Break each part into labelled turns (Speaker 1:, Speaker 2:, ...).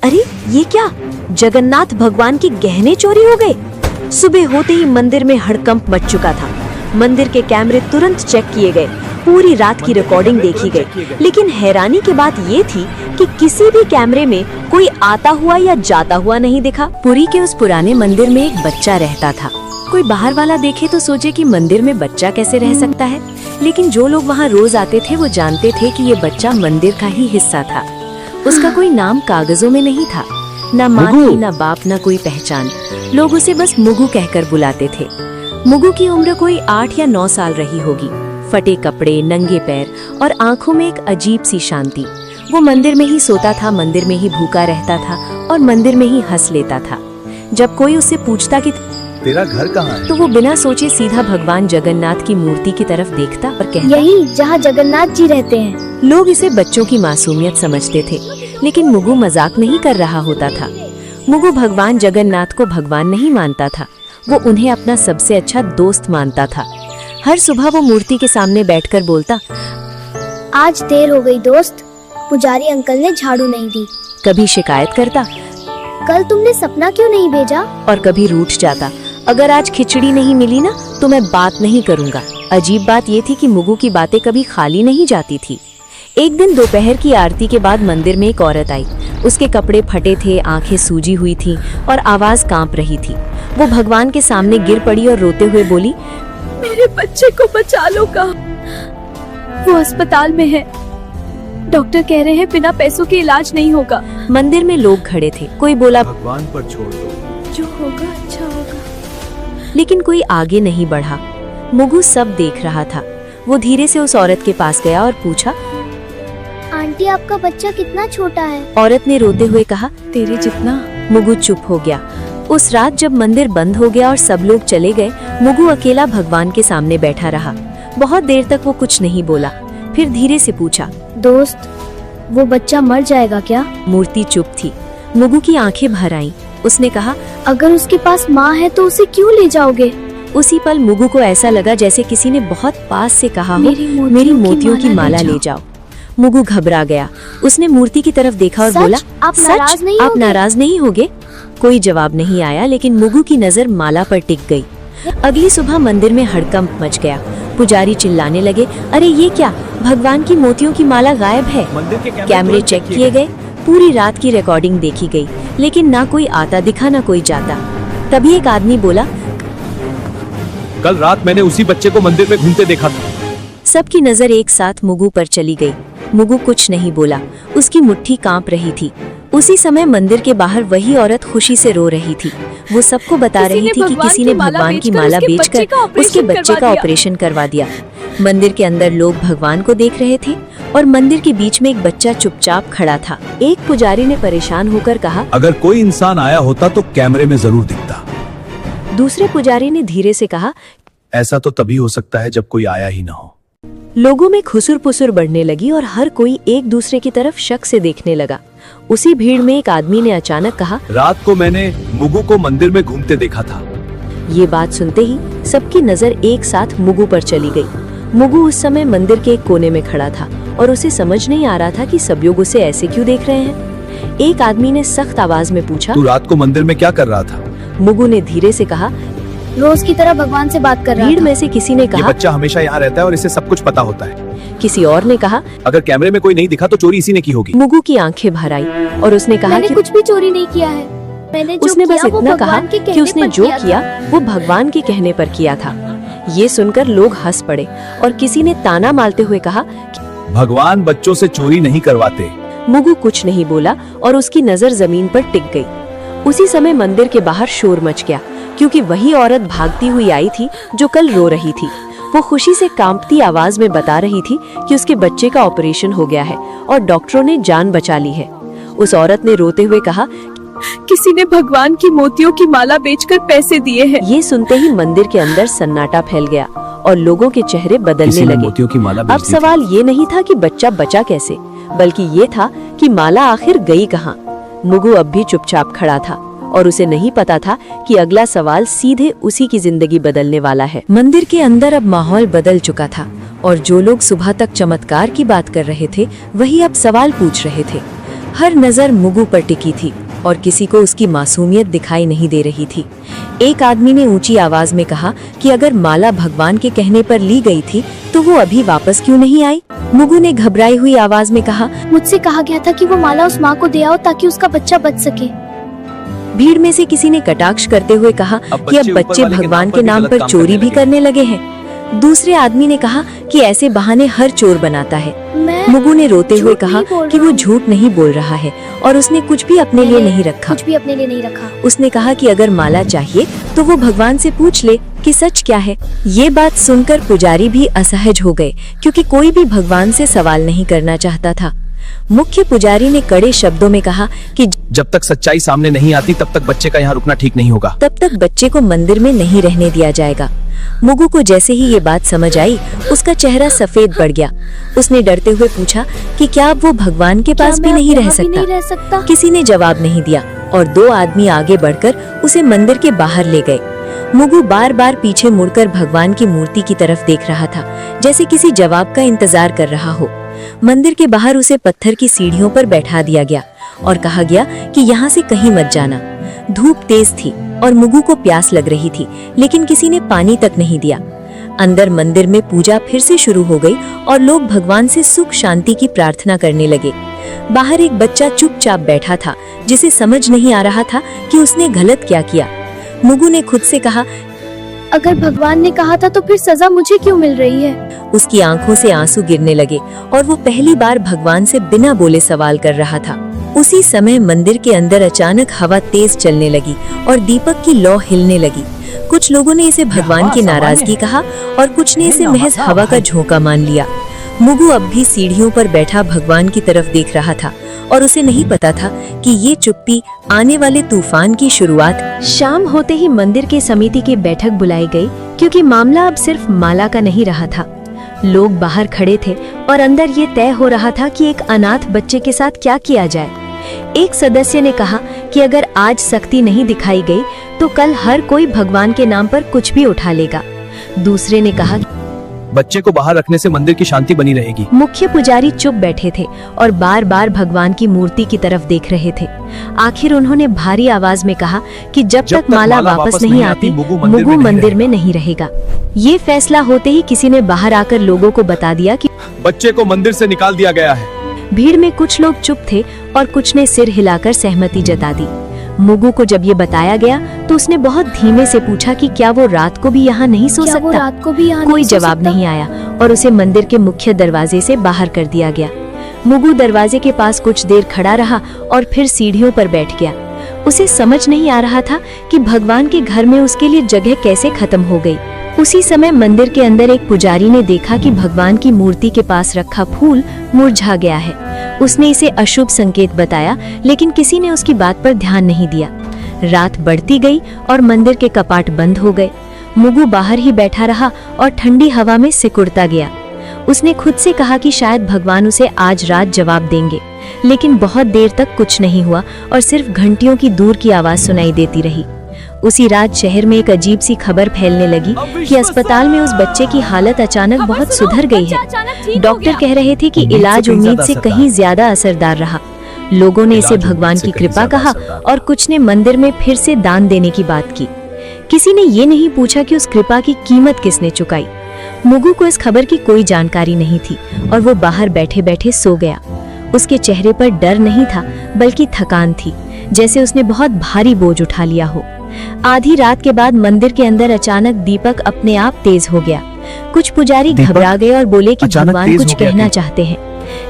Speaker 1: अरे ये क्या, जगन्नाथ भगवान के गहने चोरी हो गए। सुबह होते ही मंदिर में हड़कंप मच चुका था। मंदिर के कैमरे तुरंत चेक किए गए, पूरी रात की रिकॉर्डिंग देखी गई, लेकिन हैरानी की बात ये थी कि किसी भी कैमरे में कोई आता हुआ या जाता हुआ नहीं दिखा। पुरी के उस पुराने मंदिर में एक बच्चा रहता था। कोई बाहर वाला देखे तो सोचे कि मंदिर में बच्चा कैसे रह सकता है, लेकिन जो लोग वहाँ रोज आते थे वो जानते थे कि ये बच्चा मंदिर का ही हिस्सा था। उसका कोई नाम कागजों में नहीं था, न माँ थी, न बाप, न कोई पहचान। लोग उसे बस मुगु कहकर बुलाते थे। मुगु की उम्र कोई 8 या 9 साल रही होगी। फटे कपड़े, नंगे पैर और आंखों में एक अजीब सी शांति। वो मंदिर में ही सोता था, मंदिर में ही भूखा रहता था और मंदिर में ही हंस लेता था। जब कोई उससे पूछता कि
Speaker 2: तेरा घर कहाँ है,
Speaker 1: तो वो बिना सोचे सीधा भगवान जगन्नाथ की मूर्ति की तरफ देखता और कहता,
Speaker 3: यही जहाँ जगन्नाथ जी रहते हैं।
Speaker 1: लोग इसे बच्चों की मासूमियत समझते थे, लेकिन मुगु मजाक नहीं कर रहा होता था। मुगु भगवान जगन्नाथ को भगवान नहीं मानता था, वो उन्हें अपना सबसे अच्छा दोस्त मानता था। हर सुबह वो मूर्ति के सामने बैठकर बोलता,
Speaker 3: आज देर हो गई दोस्त, पुजारी अंकल ने झाड़ू नहीं दी।
Speaker 1: कभी शिकायत करता
Speaker 3: कल तुमने सपना क्यों नहीं भेजा?
Speaker 1: और कभी रूठ जाता, अगर आज खिचड़ी नहीं मिली ना तो मैं बात नहीं करूँगा। अजीब बात ये थी कि मुगु की बातें कभी खाली नहीं जाती थी। एक दिन दोपहर की आरती के बाद मंदिर में एक औरत आई। उसके कपड़े फटे थे, आंखें सूजी हुई थी और आवाज कांप रही थी। वो भगवान के सामने गिर पड़ी और रोते हुए बोली,
Speaker 4: मेरे बच्चे को बचा लो का, वो अस्पताल में है। डॉक्टर कह रहे हैं बिना पैसों के इलाज नहीं होगा।
Speaker 1: मंदिर में लोग खड़े थे। कोई बोला,
Speaker 2: भगवान पर छोड़ दो,
Speaker 4: जो होगा अच्छा होगा।
Speaker 1: लेकिन कोई आगे नहीं बढ़ा। मुगु सब देख रहा था। वो धीरे से उस औरत के पास गया और पूछा,
Speaker 3: आंटी आपका बच्चा कितना छोटा है?
Speaker 1: औरत ने रोते हुए कहा,
Speaker 4: तेरे जितना।
Speaker 1: मुगु चुप हो गया। उस रात जब मंदिर बंद हो गया और सब लोग चले गए, मुगु अकेला भगवान के सामने बैठा रहा। बहुत देर तक वो कुछ नहीं बोला। फिर धीरे से पूछा,
Speaker 3: दोस्त, वो बच्चा मर जाएगा क्या?
Speaker 1: मूर्ति चुप थी। मुगु की आंखें भर आईं। उसने कहा,
Speaker 3: अगर उसके पास माँ है तो उसे क्यों ले जाओगे?
Speaker 1: उसी पल मुगु को ऐसा लगा जैसे किसी ने बहुत पास से कहा हो, मेरी मोतियों की माला ले जाओ। मुगु घबरा गया। उसने मूर्ति की तरफ देखा और बोला,
Speaker 3: आप नाराज नहीं
Speaker 1: आप
Speaker 3: होगे?
Speaker 1: नाराज नहीं होगे? कोई जवाब नहीं आया, लेकिन मुगु की नजर माला पर टिक गई। अगली सुबह मंदिर में हड़कंप मच गया। पुजारी चिल्लाने लगे, अरे ये क्या, भगवान की मोतियों की माला गायब है।
Speaker 2: मंदिर के
Speaker 1: कैमरे चेक किए गए, पूरी रात की रिकॉर्डिंग देखी गई, लेकिन ना कोई आता दिखा ना कोई जाता। तभी एक आदमी बोला,
Speaker 2: कल रात मैंने उसी बच्चे को मंदिर में घूमते देखा था।
Speaker 1: सबकी नजर एक साथ मुगु पर चली गई। मुगु कुछ नहीं बोला, उसकी मुट्ठी कांप रही थी। उसी समय मंदिर के बाहर वही औरत खुशी से रो रही थी। वो सबको बता रही थी कि किसी ने भगवान की माला बेचकर उसके बच्चे का ऑपरेशन करवा दिया। मंदिर के अंदर लोग भगवान को देख रहे थे और मंदिर के बीच में एक बच्चा चुपचाप खड़ा था। एक पुजारी ने परेशान होकर कहा,
Speaker 2: अगर कोई इंसान आया होता तो कैमरे में जरूर दिखता।
Speaker 1: दूसरे पुजारी ने धीरे से कहा,
Speaker 2: ऐसा तो तभी हो सकता है जब कोई आया ही ना हो।
Speaker 1: लोगों में खुसुर पुसुर बढ़ने लगी और हर कोई एक दूसरे की तरफ शक से देखने लगा। उसी भीड़ में एक आदमी ने अचानक कहा,
Speaker 2: रात को मैंने मुगु को मंदिर में घूमते देखा था।
Speaker 1: ये बात सुनते ही सबकी नजर एक साथ मुगु पर चली गई। मुगु उस समय मंदिर के एक कोने में खड़ा था और उसे समझ नहीं आ रहा था कि सब लोग उसे ऐसे क्यों देख रहे हैं। एक आदमी ने सख्त आवाज में पूछा,
Speaker 2: तू रात को मंदिर में क्या कर रहा था?
Speaker 1: मुगु ने धीरे से कहा,
Speaker 3: रोज की तरह भगवान से बात कर रहा
Speaker 1: भीड़
Speaker 3: था।
Speaker 1: में से किसी ने
Speaker 2: ये
Speaker 1: कहा,
Speaker 2: बच्चा हमेशा यहाँ रहता है और इसे सब कुछ पता होता है।
Speaker 1: किसी और ने कहा,
Speaker 2: अगर कैमरे में कोई नहीं दिखा तो चोरी इसी ने की होगी।
Speaker 1: मुगु की आंखें भर आई और उसने कहा
Speaker 3: मैंने
Speaker 1: कि
Speaker 3: कुछ भी चोरी नहीं किया है। मैंने जो
Speaker 1: उसने बस
Speaker 3: किया वो
Speaker 1: इतना कहा
Speaker 3: भगवान के
Speaker 1: कि
Speaker 3: कहने
Speaker 1: उसने
Speaker 3: पर
Speaker 1: जो
Speaker 3: था।
Speaker 1: किया वो भगवान के कहने पर किया था। ये सुनकर लोग हंस पड़े और किसी ने ताना मारते हुए कहा,
Speaker 2: भगवान बच्चों से चोरी नहीं करवाते।
Speaker 1: मुगु कुछ नहीं बोला और उसकी नजर जमीन पर टिक गई। उसी समय मंदिर के बाहर शोर मच गया, क्योंकि वही औरत भागती हुई आई थी जो कल रो रही थी। वो खुशी से कांपती आवाज में बता रही थी कि उसके बच्चे का ऑपरेशन हो गया है और डॉक्टरों ने जान बचा ली है। उस औरत ने रोते हुए कहा,
Speaker 4: किसी ने भगवान की मोतियों की माला बेचकर पैसे दिए हैं।
Speaker 1: ये सुनते ही मंदिर के अंदर सन्नाटा फैल गया और लोगों के चेहरे बदलने
Speaker 2: किसी ने
Speaker 1: लगे।
Speaker 2: मोतियों की माला बेच
Speaker 1: अब
Speaker 2: दी थी।
Speaker 1: सवाल ये नहीं था कि बच्चा बचा कैसे, बल्कि ये था कि माला आखिर गई कहाँ। मुगु अब भी चुपचाप खड़ा था और उसे नहीं पता था कि अगला सवाल सीधे उसी की जिंदगी बदलने वाला है। मंदिर के अंदर अब माहौल बदल चुका था और जो लोग सुबह तक चमत्कार की बात कर रहे थे वही अब सवाल पूछ रहे थे। हर नजर मुगु पर टिकी थी और किसी को उसकी मासूमियत दिखाई नहीं दे रही थी। एक आदमी ने ऊंची आवाज में कहा कि अगर माला भगवान के कहने पर ली गई थी तो वो अभी वापस क्यों नहीं आई? मुगु ने घबराई हुई आवाज में कहा,
Speaker 3: मुझसे कहा गया था कि वो माला उस माँ को दे आओ ताकि उसका बच्चा बच सके।
Speaker 1: भीड़ में से किसी ने कटाक्ष करते हुए कहा कि अब बच्चे भगवान के नाम पर चोरी भी करने लगे हैं। दूसरे आदमी ने कहा कि ऐसे बहाने हर चोर बनाता है। मुगु ने रोते हुए कहा कि वो झूठ नहीं बोल रहा है और उसने कुछ भी अपने लिए नहीं रखा। उसने कहा कि अगर माला चाहिए तो वो भगवान से पूछ ले कि सच क्या है। ये बात सुनकर पुजारी भी असहज हो गए क्योंकि कोई भी भगवान से सवाल नहीं करना चाहता था। मुख्य पुजारी ने कड़े शब्दों में कहा कि
Speaker 2: जब तक सच्चाई सामने नहीं आती तब तक बच्चे का यहाँ रुकना ठीक नहीं होगा।
Speaker 1: तब तक बच्चे को मंदिर में नहीं रहने दिया जाएगा। मुगु को जैसे ही ये बात समझ आई, उसका चेहरा सफेद पड़ गया। उसने डरते हुए पूछा कि क्या अब वो भगवान के पास भी नहीं रह सकता? किसी ने जवाब नहीं दिया और दो आदमी आगे बढ़कर उसे मंदिर के बाहर ले गए। मुगु बार बार पीछे मुड़कर भगवान की मूर्ति की तरफ देख रहा था, जैसे किसी जवाब का इंतजार कर रहा हो। मंदिर के बाहर उसे पत्थर की सीढ़ियों पर बैठा दिया गया और कहा गया कि यहाँ से कहीं मत जाना। धूप तेज थी और मुगु को प्यास लग रही थी, लेकिन किसी ने पानी तक नहीं दिया। अंदर मंदिर में पूजा फिर से शुरू हो गई और लोग भगवान से सुख शांति की प्रार्थना करने लगे। बाहर एक बच्चा चुपचाप बैठा था, जिसे समझ नहीं आ रहा था कि उसने गलत क्या किया। मुगु ने खुद से कहा,
Speaker 3: अगर भगवान ने कहा था तो फिर सजा मुझे क्यों मिल रही है?
Speaker 1: उसकी आंखों से आंसू गिरने लगे और वो पहली बार भगवान से बिना बोले सवाल कर रहा था। उसी समय मंदिर के अंदर अचानक हवा तेज चलने लगी और दीपक की लौ हिलने लगी। कुछ लोगों ने इसे भगवान की नाराजगी कहा और कुछ ने इसे महज हवा का झोंका मान लिया। मुगु अब भी सीढ़ियों पर बैठा भगवान की तरफ देख रहा था और उसे नहीं पता था कि ये चुप्पी आने वाले तूफान की शुरुआत। शाम होते ही मंदिर के समिति की बैठक बुलाई गई क्योंकि मामला अब सिर्फ माला का नहीं रहा था। लोग बाहर खड़े थे और अंदर ये तय हो रहा था कि एक अनाथ बच्चे के साथ क्या किया जाए। एक सदस्य ने कहा कि अगर आज सख्ती नहीं दिखाई गई तो कल हर कोई भगवान के नाम पर कुछ भी उठा लेगा। दूसरे ने कहा,
Speaker 2: बच्चे को बाहर रखने से मंदिर की शांति बनी रहेगी।
Speaker 1: मुख्य पुजारी चुप बैठे थे और बार बार भगवान की मूर्ति की तरफ देख रहे थे। आखिर उन्होंने भारी आवाज में कहा कि जब तक माला वापस नहीं आती, मुगु मंदिर में नहीं रहेगा। ये फैसला होते ही किसी ने बाहर आकर लोगों को बता दिया कि
Speaker 2: बच्चे को मंदिर से निकाल दिया गया है।
Speaker 1: भीड़ में कुछ लोग चुप थे और कुछ ने सिर हिलाकर सहमति जता दी। मुगु को जब ये बताया गया तो उसने बहुत धीमे से पूछा कि क्या वो रात को भी यहाँ नहीं सो सकता? कोई जवाब नहीं आया और उसे मंदिर के मुख्य दरवाजे से बाहर कर दिया गया। मुगु दरवाजे के पास कुछ देर खड़ा रहा और फिर सीढ़ियों पर बैठ गया। उसे समझ नहीं आ रहा था कि भगवान के घर में उसके लिए जगह कैसे खत्म हो गई। उसी समय मंदिर के अंदर एक पुजारी ने देखा कि भगवान की मूर्ति के पास रखा फूल मुरझा गया है। उसने इसे अशुभ संकेत बताया, लेकिन किसी ने उसकी बात पर ध्यान नहीं दिया। रात बढ़ती गई और मंदिर के कपाट बंद हो गए। मुगु बाहर ही बैठा रहा और ठंडी हवा में सिकुड़ता गया। उसने खुद से कहा कि शायद भगवान उसे आज रात जवाब देंगे, लेकिन बहुत देर तक कुछ नहीं हुआ और सिर्फ घंटियों की दूर की आवाज सुनाई देती रही। उसी रात शहर में एक अजीब सी खबर फैलने लगी कि अस्पताल में उस बच्चे की हालत अचानक बहुत सुधर गई है। डॉक्टर कह रहे थे कि इलाज उम्मीद से कहीं ज्यादा असरदार रहा। लोगों ने इसे भगवान की कृपा कहा और कुछ ने मंदिर में फिर से दान देने की बात की। किसी ने ये नहीं पूछा कि उस कृपा की कीमत किसने चुकाई। मुगु को इस खबर की कोई जानकारी नहीं थी और वो बाहर बैठे बैठे सो गया। उसके चेहरे पर डर नहीं था बल्कि थकान थी, जैसे उसने बहुत भारी बोझ उठा लिया हो। आधी रात के बाद मंदिर के अंदर अचानक दीपक अपने आप तेज हो गया। कुछ पुजारी घबरा गए और बोले कि भगवान कुछ कहना चाहते हैं,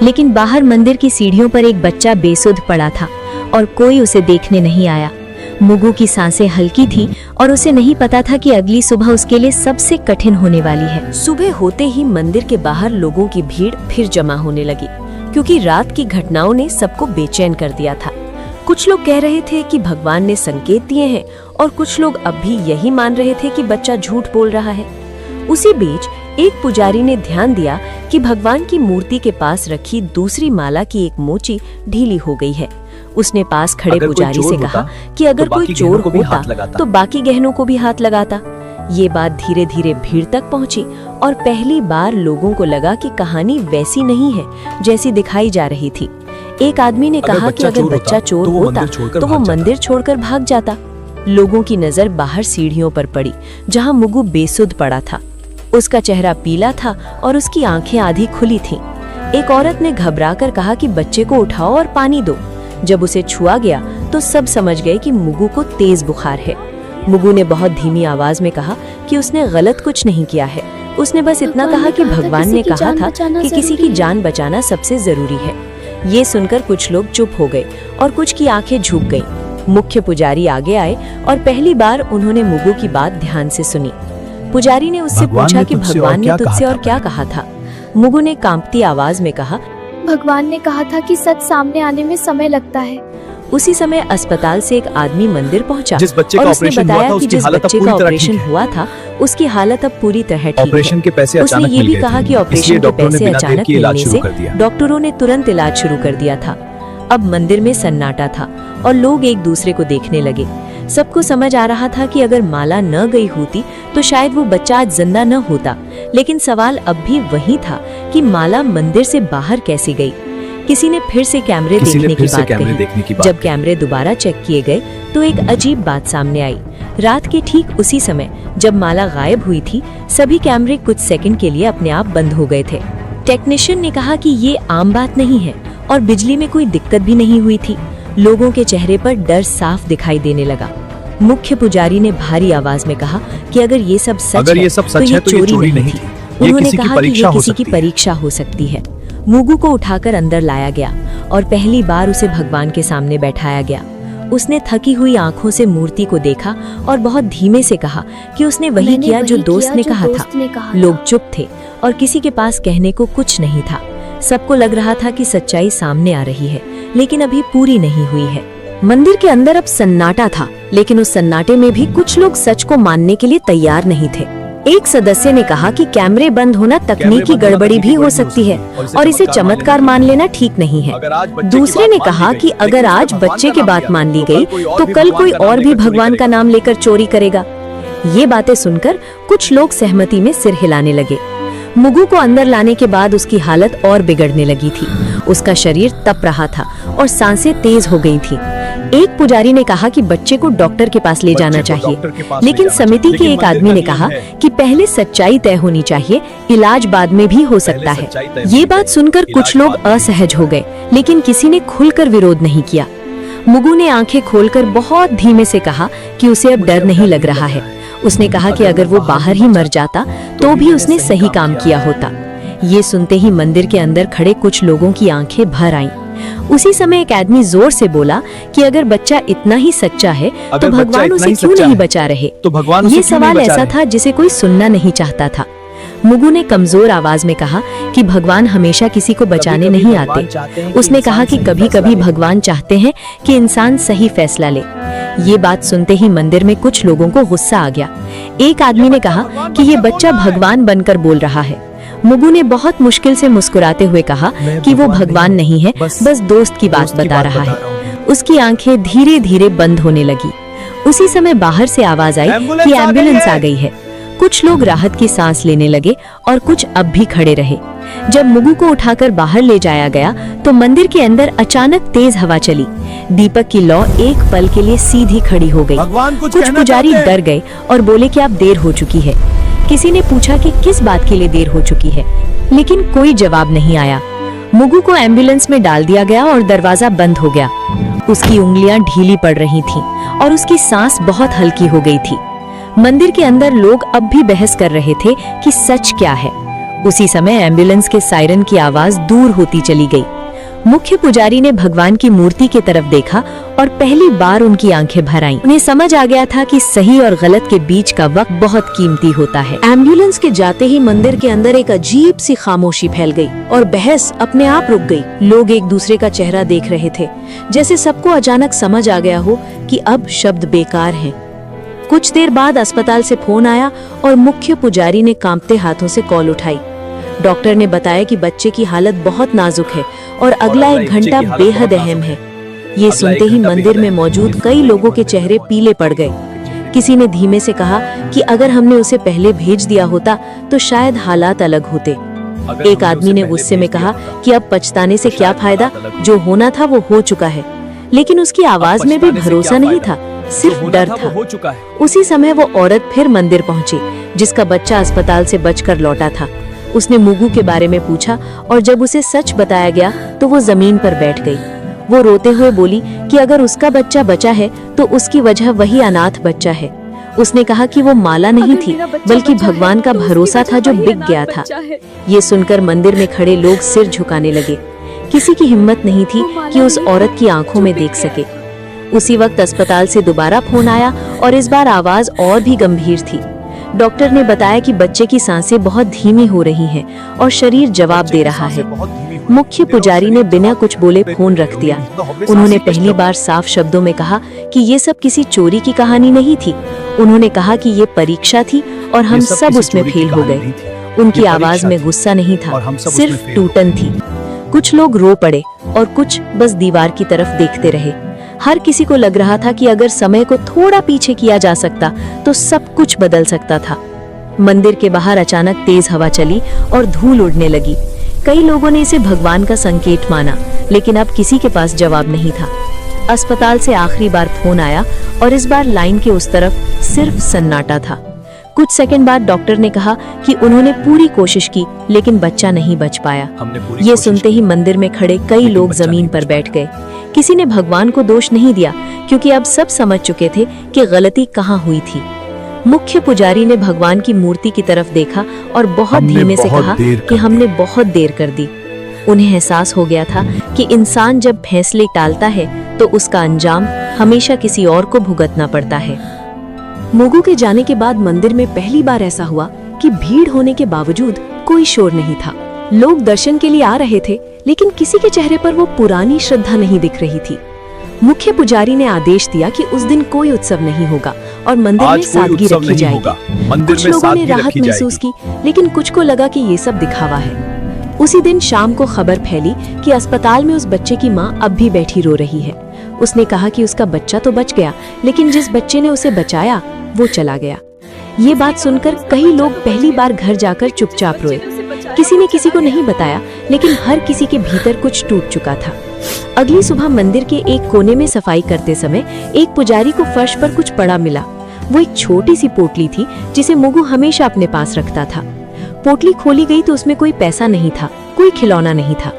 Speaker 1: लेकिन बाहर मंदिर की सीढ़ियों पर एक बच्चा बेसुध पड़ा था और कोई उसे देखने नहीं आया। मुगु की सांसें हल्की थी और उसे नहीं पता था कि अगली सुबह उसके लिए सबसे कठिन होने वाली है। सुबह होते ही मंदिर के बाहर लोगों की भीड़ फिर जमा होने लगी, क्योंकि रात की घटनाओं ने सबको बेचैन कर दिया था। कुछ लोग कह रहे थे कि भगवान ने संकेत दिए हैं और कुछ लोग अब भी यही मान रहे थे कि बच्चा झूठ बोल रहा है। उसी बीच एक पुजारी ने ध्यान दिया कि भगवान की मूर्ति के पास रखी दूसरी माला की एक मोची ढीली हो गई है। उसने पास खड़े पुजारी से कहा कि अगर कोई चोर होता तो बाकी गहनों को भी हाथ लगाता। ये बात धीरे धीरे भीड़ तक पहुंची और पहली बार लोगों को लगा कि कहानी वैसी नहीं है जैसी दिखाई जा रही थी। एक आदमी ने कहा कि अगर बच्चा चोर होता तो वो मंदिर छोड़कर भाग जाता। लोगों की नजर बाहर सीढ़ियों पर पड़ी जहां मुगु बेसुध पड़ा था। उसका चेहरा पीला था और उसकी आंखें आधी खुली थीं। एक औरत ने घबराकर कहा कि बच्चे को उठाओ और पानी दो। जब उसे छुआ गया तो सब समझ गए कि मुगु को तेज बुखार है। मुगु ने बहुत धीमी आवाज में कहा कि उसने गलत कुछ नहीं किया है। उसने बस इतना कहा कि भगवान ने कहा था कि किसी की जान बचाना सबसे जरूरी है। ये सुनकर कुछ लोग चुप हो गए और कुछ की आंखें झुक गईं। मुख्य पुजारी आगे आए और पहली बार उन्होंने मुगु की बात ध्यान से सुनी। पुजारी ने उससे पूछा कि भगवान ने तुझसे और क्या कहा था। मुगु ने कांपती आवाज में कहा,
Speaker 4: भगवान ने कहा था कि सच सामने आने में समय लगता है।
Speaker 1: उसी समय अस्पताल से एक आदमी मंदिर पहुंचा
Speaker 2: जिस बच्चे
Speaker 1: और
Speaker 2: का
Speaker 1: उसने
Speaker 2: ऑपरेशन
Speaker 1: बताया
Speaker 2: हुआ था,
Speaker 1: कि
Speaker 2: उसकी
Speaker 1: जिस
Speaker 2: हालत अब
Speaker 1: बच्चे
Speaker 2: पूरी
Speaker 1: का
Speaker 2: तरह
Speaker 1: ऑपरेशन
Speaker 2: ठीक है।
Speaker 1: हुआ था उसकी हालत अब पूरी तरह ठीक
Speaker 2: ऑपरेशन के
Speaker 1: है।
Speaker 2: पैसे
Speaker 1: उसने
Speaker 2: अचानक
Speaker 1: ये
Speaker 2: मिल
Speaker 1: भी
Speaker 2: गए
Speaker 1: कहा
Speaker 2: थे,
Speaker 1: कि ऑपरेशन
Speaker 2: इसलिए
Speaker 1: के
Speaker 2: डॉक्टरों ने
Speaker 1: पैसे
Speaker 2: बिना देर
Speaker 1: अचानक
Speaker 2: किए इलाज
Speaker 1: मिलने
Speaker 2: शुरू
Speaker 1: से
Speaker 2: कर दिया।
Speaker 1: डॉक्टरों ने तुरंत इलाज शुरू कर दिया था। अब मंदिर में सन्नाटा था और लोग एक दूसरे को देखने लगे। सबको समझ आ रहा था कि अगर माला न गई होती तो शायद वो बच्चा आज जिंदा न होता। लेकिन सवाल अब भी वही था कि माला मंदिर से बाहर कैसे गई। किसी ने फिर से कैमरे देखने की बात कही। जब कैमरे दोबारा चेक किए गए तो एक अजीब बात सामने आई। रात के ठीक उसी समय जब माला गायब हुई थी, सभी कैमरे कुछ सेकंड के लिए अपने आप बंद हो गए थे। टेक्नीशियन ने कहा कि ये आम बात नहीं है और बिजली में कोई दिक्कत भी नहीं हुई थी। लोगों के चेहरे पर डर साफ दिखाई देने लगा। मुख्य पुजारी ने भारी आवाज में कहा कि अगर ये सब सच है तो ये चोरी नहीं थी। उन्होंने कहा कि ये किसी की परीक्षा हो सकती है। मुगु को उठाकर अंदर लाया गया और पहली बार उसे भगवान के सामने बैठाया गया। उसने थकी हुई आंखों से मूर्ति को देखा और बहुत धीमे से कहा कि उसने वही किया जो दोस्त ने कहा था। लोग चुप थे और किसी के पास कहने को कुछ नहीं था। सबको लग रहा था कि सच्चाई सामने आ रही है, लेकिन अभी पूरी नहीं हुई है। मंदिर के अंदर अब सन्नाटा था, लेकिन उस सन्नाटे में भी कुछ लोग सच को मानने के लिए तैयार नहीं थे। एक सदस्य ने कहा कि कैमरे बंद होना तकनीकी गड़बड़ी भी हो सकती है और इसे चमत्कार मान लेना ठीक नहीं है। दूसरे ने कहा कि अगर आज बच्चे की बात मान ली गई तो कल कोई और भी भगवान का नाम लेकर चोरी करेगा। ये बातें सुनकर कुछ लोग सहमति में सिर हिलाने लगे। मुगु को अंदर लाने के बाद उसकी हालत और बिगड़ने लगी थी। उसका शरीर तप रहा था और सांसें तेज हो गई थी। एक पुजारी ने कहा कि बच्चे को डॉक्टर के पास ले जाना चाहिए, लेकिन समिति के एक आदमी ने कहा कि पहले सच्चाई तय होनी चाहिए, इलाज बाद में भी हो सकता है। ये बात सुनकर कुछ लोग असहज हो गए, लेकिन किसी ने खुलकर विरोध नहीं किया। मुगु ने आंखें खोलकर बहुत धीमे से कहा कि उसे अब डर नहीं लग रहा है। उसने कहा कि अगर वो बाहर ही मर जाता तो भी उसने सही काम किया होता। ये सुनते ही मंदिर के अंदर खड़े कुछ लोगों की आंखें भर आईं। उसी समय एक आदमी जोर से बोला कि अगर बच्चा इतना ही सच्चा है तो भगवान उसे क्यों नहीं बचा रहे। ये सवाल ऐसा था जिसे कोई सुनना नहीं चाहता था। मुगु ने कमजोर आवाज में कहा कि भगवान हमेशा किसी को बचाने नहीं आते। उसने कहा कि कभी-कभी भगवान चाहते हैं कि इंसान सही फैसला ले। ये बात सुनते ही मंदिर में कुछ लोगों को गुस्सा आ गया। एक आदमी ने कहा कि ये बच्चा भगवान बनकर बोल रहा है। मुगु ने बहुत मुश्किल से मुस्कुराते हुए कहा कि वो भगवान नहीं है, बस दोस्त की बात बता रहा है। उसकी आंखें धीरे धीरे बंद होने लगी। उसी समय बाहर से आवाज आई कि एम्बुलेंस आ गई है। कुछ लोग राहत की सांस लेने लगे और कुछ अब भी खड़े रहे। जब मुगु को उठाकर बाहर ले जाया गया तो मंदिर के अंदर अचानक तेज हवा चली। दीपक की लौ एक पल के लिए सीधी खड़ी हो गई। कुछ पुजारी डर गए और बोले कि अब देर हो चुकी है। किसी ने पूछा कि किस बात के लिए देर हो चुकी है, लेकिन कोई जवाब नहीं आया। मुगु को एम्बुलेंस में डाल दिया गया और दरवाजा बंद हो गया। उसकी उंगलियां ढीली पड़ रही थीं और उसकी सांस बहुत हल्की हो गई थी। मंदिर के अंदर लोग अब भी बहस कर रहे थे कि सच क्या है। उसी समय एम्बुलेंस के सायरन की आवाज दूर होती चली गई। मुख्य पुजारी ने भगवान की मूर्ति की तरफ देखा और पहली बार उनकी आंखें भर आईं। उन्हें समझ आ गया था कि सही और गलत के बीच का वक्त बहुत कीमती होता है।
Speaker 5: एम्बुलेंस के जाते ही मंदिर के अंदर एक अजीब सी खामोशी फैल गई और बहस अपने आप रुक गई। लोग एक दूसरे का चेहरा देख रहे थे, जैसे सबको अचानक समझ आ गया हो कि अब शब्द बेकार हैं। कुछ देर बाद अस्पताल से फोन आया और मुख्य पुजारी ने कांपते हाथों से कॉल उठाई। डॉक्टर ने बताया कि बच्चे की हालत बहुत नाजुक है और अगला 1 घंटा बेहद अहम है। ये सुनते ही मंदिर में मौजूद कई लोगों के चेहरे पीले पड़ गए। किसी ने धीमे से कहा कि अगर हमने उसे पहले भेज दिया होता तो शायद हालात अलग होते। एक आदमी ने गुस्से में कहा कि अब पछताने से क्या फायदा, जो होना था वो हो चुका है। लेकिन उसकी आवाज में भी भरोसा नहीं था, सिर्फ डर था। उसी समय वो औरत फिर मंदिर पहुंची, जिसका बच्चा अस्पताल से बचकर लौटा था। उसने मुगु के बारे में पूछा और जब उसे सच बताया गया तो वो जमीन पर बैठ गई। वो रोते हुए बोली कि अगर उसका बच्चा बचा है तो उसकी वजह वही अनाथ बच्चा है। उसने कहा कि वो माला नहीं थी, बल्कि भगवान का भरोसा था जो बिक गया था। ये सुनकर मंदिर में खड़े लोग सिर झुकाने लगे। किसी की हिम्मत नहीं थी कि उस औरत की आंखों में देख सके। उसी वक्त अस्पताल से दोबारा फोन आया और इस बार आवाज और भी गंभीर थी। डॉक्टर ने बताया कि बच्चे की सांसें बहुत धीमी हो रही हैं और शरीर जवाब दे रहा है। मुख्य पुजारी ने बिना कुछ बोले फोन रख दिया। उन्होंने पहली बार साफ शब्दों में कहा कि ये सब किसी चोरी की कहानी नहीं थी। उन्होंने कहा कि ये परीक्षा थी और हम सब उसमें फेल हो गए। उनकी आवाज में गुस्सा नहीं था, सिर्फ टूटन थी। कुछ लोग रो पड़े और कुछ बस दीवार की तरफ देखते रहे। हर किसी को लग रहा था कि अगर समय को थोड़ा पीछे किया जा सकता तो सब कुछ बदल सकता था। मंदिर के बाहर अचानक तेज हवा चली और धूल उड़ने लगी। कई लोगों ने इसे भगवान का संकेत माना, लेकिन अब किसी के पास जवाब नहीं था। अस्पताल से आखिरी बार फोन आया और इस बार लाइन के उस तरफ सिर्फ सन्नाटा था। कुछ सेकंड बाद डॉक्टर ने कहा कि उन्होंने पूरी कोशिश की, लेकिन बच्चा नहीं बच पाया। ये सुनते ही मंदिर में खड़े कई लोग जमीन पर बैठ गए। किसी ने भगवान को दोष नहीं दिया, क्योंकि अब सब समझ चुके थे कि गलती कहाँ हुई थी। मुख्य पुजारी ने भगवान की मूर्ति की तरफ देखा और बहुत धीमे से कहा कि हमने बहुत देर कर दी। उन्हें एहसास हो गया था कि इंसान जब फैसले टालता है तो उसका अंजाम हमेशा किसी और को भुगतना पड़ता है। मुगु के जाने के बाद मंदिर में पहली बार ऐसा हुआ कि भीड़ होने के बावजूद कोई शोर नहीं था। लोग दर्शन के लिए आ रहे थे, लेकिन किसी के चेहरे पर वो पुरानी श्रद्धा नहीं दिख रही थी। मुख्य पुजारी ने आदेश दिया कि उस दिन कोई उत्सव नहीं होगा और मंदिर में सादगी रखी जाएगी। कुछ लोगों ने राहत महसूस की, लेकिन कुछ को लगा कि ये सब दिखावा है। उसी दिन शाम को खबर फैली कि अस्पताल में उस बच्चे की मां अब भी बैठी रो रही है। उसने कहा कि उसका बच्चा तो बच गया, लेकिन जिस बच्चे ने उसे बचाया वो चला गया। ये बात सुनकर कई लोग पहली बार घर जाकर चुपचाप रोए। किसी ने किसी को नहीं बताया, लेकिन हर किसी के भीतर कुछ टूट चुका था। अगली सुबह मंदिर के एक कोने में सफाई करते समय एक पुजारी को फर्श पर कुछ पड़ा मिला। वो एक छोटी सी पोटली थी जिसे मुगु हमेशा अपने पास रखता था। पोटली खोली गई तो उसमें कोई पैसा नहीं था, कोई खिलौना नहीं था।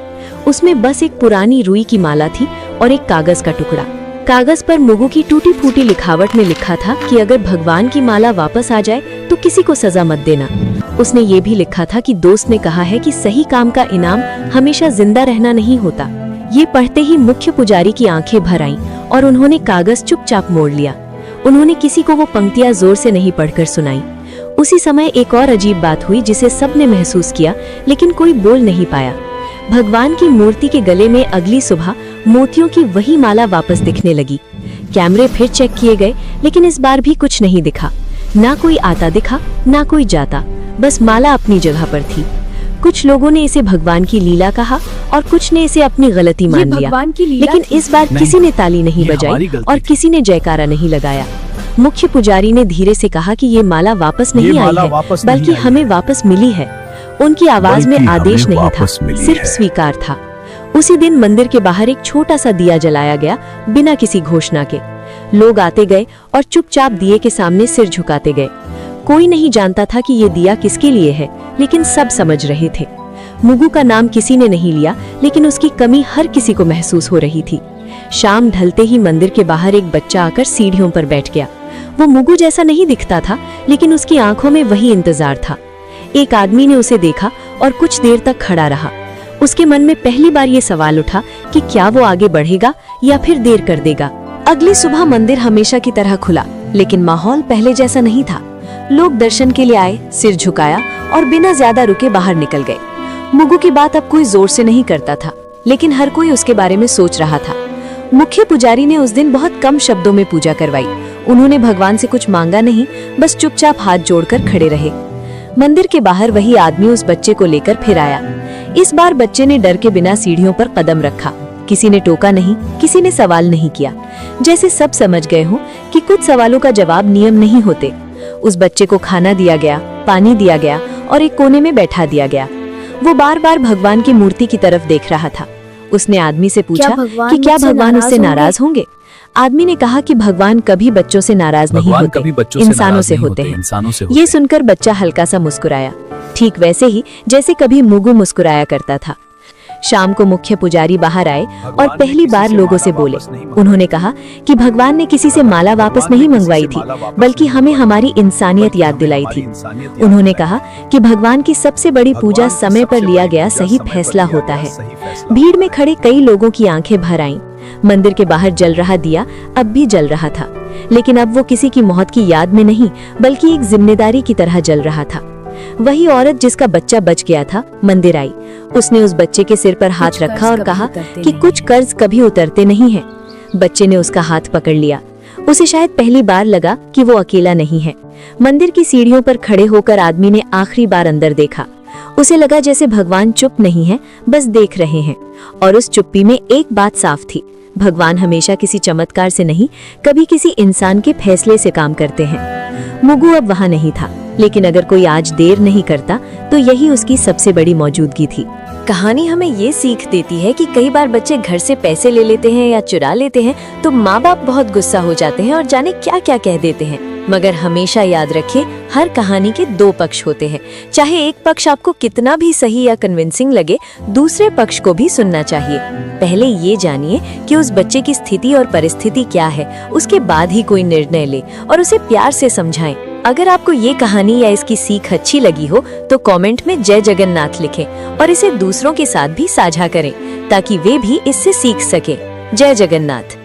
Speaker 5: उसमें बस एक पुरानी रुई की माला थी और एक कागज का टुकड़ा। कागज पर मुगु की टूटी फूटी लिखावट में लिखा था कि अगर भगवान की माला वापस आ जाए तो किसी को सजा मत देना। उसने ये भी लिखा था कि दोस्त ने कहा है कि सही काम का इनाम हमेशा जिंदा रहना नहीं होता। ये पढ़ते ही मुख्य पुजारी की आंखें भर आईं और उन्होंने कागज चुपचाप मोड़ लिया। उन्होंने किसी को वो पंक्तियां जोर से नहीं पढ़कर सुनाई। उसी समय एक और अजीब बात हुई जिसे सबने महसूस किया, लेकिन कोई बोल नहीं पाया। भगवान की मूर्ति के गले में अगली सुबह मोतियों की वही माला वापस दिखने लगी। कैमरे फिर चेक किए गए, लेकिन इस बार भी कुछ नहीं दिखा। ना कोई आता दिखा, ना कोई जाता, बस माला अपनी जगह पर थी। कुछ लोगों ने इसे भगवान की लीला कहा और कुछ ने इसे अपनी गलती मान लिया, लेकिन इस बार किसी ने ताली नहीं बजाई और किसी ने जयकारा नहीं लगाया। मुख्य पुजारी ने धीरे से कहा कि ये माला वापस नहीं आई है, बल्कि हमें वापस मिली है। उनकी आवाज में आदेश नहीं था, सिर्फ स्वीकार था। उसी दिन मंदिर के बाहर एक छोटा सा दिया जलाया गया, बिना किसी घोषणा के। लोग आते गए और चुपचाप दिए के सामने सिर झुकाते गए। कोई नहीं जानता था कि ये दिया किसके लिए है, लेकिन सब समझ रहे थे। मुगु का नाम किसी ने नहीं लिया, लेकिन उसकी कमी हर किसी को महसूस हो रही थी। शाम ढलते ही मंदिर के बाहर एक बच्चा आकर सीढ़ियों पर बैठ गया। वो मुगु जैसा नहीं दिखता था, लेकिन उसकी आंखों में वही इंतजार था। एक आदमी ने उसे देखा और कुछ देर तक खड़ा रहा। उसके मन में पहली बार ये सवाल उठा कि क्या वो आगे बढ़ेगा या फिर देर कर देगा। अगली सुबह मंदिर हमेशा की तरह खुला, लेकिन माहौल पहले जैसा नहीं था। लोग दर्शन के लिए आए, सिर झुकाया और बिना ज्यादा रुके बाहर निकल गए। मुगु की बात अब कोई जोर से नहीं करता था, लेकिन हर कोई उसके बारे में सोच रहा था। मुख्य पुजारी ने उस दिन बहुत कम शब्दों में पूजा करवाई। उन्होंने भगवान से कुछ मांगा नहीं, बस चुपचाप हाथ जोड़कर खड़े रहे। मंदिर के बाहर वही आदमी उस बच्चे को लेकर फिर आया। इस बार बच्चे ने डर के बिना सीढ़ियों पर कदम रखा। किसी ने टोका नहीं, किसी ने सवाल नहीं किया, जैसे सब समझ गए हों कि कुछ सवालों का जवाब नियम नहीं होते। उस बच्चे को खाना दिया गया, पानी दिया गया और एक कोने में बैठा दिया गया। वो बार बार भगवान की मूर्ति की तरफ देख रहा था। उसने आदमी से पूछा कि क्या
Speaker 3: मुझसे
Speaker 5: भगवान उससे
Speaker 3: नाराज
Speaker 5: नाराज होंगे। आदमी ने कहा कि भगवान कभी बच्चों से नाराज नहीं
Speaker 2: भगवान
Speaker 5: होते,
Speaker 2: कभी बच्चों से
Speaker 5: इंसानों
Speaker 2: नाराज
Speaker 5: से
Speaker 2: नहीं
Speaker 5: होते हैं।
Speaker 2: इंसानों से होते
Speaker 5: ये
Speaker 2: हैं।
Speaker 5: सुनकर बच्चा हल्का सा मुस्कुराया, ठीक वैसे ही जैसे कभी मुगु मुस्कुराया करता था। शाम को मुख्य पुजारी बाहर आए और पहली बार लोगों से बोले। उन्होंने कहा कि भगवान ने किसी से माला वापस नहीं मंगवाई थी, बल्कि हमें हमारी इंसानियत याद दिलाई थी। उन्होंने कहा कि भगवान की सबसे बड़ी पूजा समय पर लिया गया सही फैसला होता है। भीड़ में खड़े कई लोगों की आंखें भर आईं। मंदिर के बाहर जल रहा दिया अब भी जल रहा था, लेकिन अब वो किसी की मौत की याद में नहीं, बल्कि एक जिम्मेदारी की तरह जल रहा था। वही औरत जिसका बच्चा बच गया था मंदिर आई। उसने उस बच्चे के सिर पर हाथ रखा और कहा कि कुछ कर्ज कभी उतरते नहीं हैं। बच्चे ने उसका हाथ पकड़ लिया। उसे शायद पहली बार लगा कि वो अकेला नहीं है। मंदिर की सीढ़ियों पर खड़े होकर आदमी ने आखिरी बार अंदर देखा। उसे लगा जैसे भगवान चुप नहीं है, बस देख रहे हैं। और उस चुप्पी में एक बात साफ थी, भगवान हमेशा किसी चमत्कार से नहीं, कभी किसी इंसान के फैसले से काम करते हैं। मुगु अब वहां नहीं था, लेकिन अगर कोई आज देर नहीं करता तो यही उसकी सबसे बड़ी मौजूदगी थी। कहानी हमें ये सीख देती है कि कई बार बच्चे घर से पैसे ले लेते हैं या चुरा लेते हैं तो माँ बाप बहुत गुस्सा हो जाते हैं और जाने क्या क्या कह देते हैं। मगर हमेशा याद रखें, हर कहानी के दो पक्ष होते हैं। चाहे एक पक्ष आपको कितना भी सही या कन्विंसिंग लगे, दूसरे पक्ष को भी सुनना चाहिए। पहले ये जानिए कि उस बच्चे की स्थिति और परिस्थिति क्या है, उसके बाद ही कोई निर्णय ले और उसे प्यार से समझाएं। अगर आपको ये कहानी या इसकी सीख अच्छी लगी हो तो कमेंट में जय जगन्नाथ लिखें और इसे दूसरों के साथ भी साझा करें ताकि वे भी इससे सीख सकें। जय जगन्नाथ।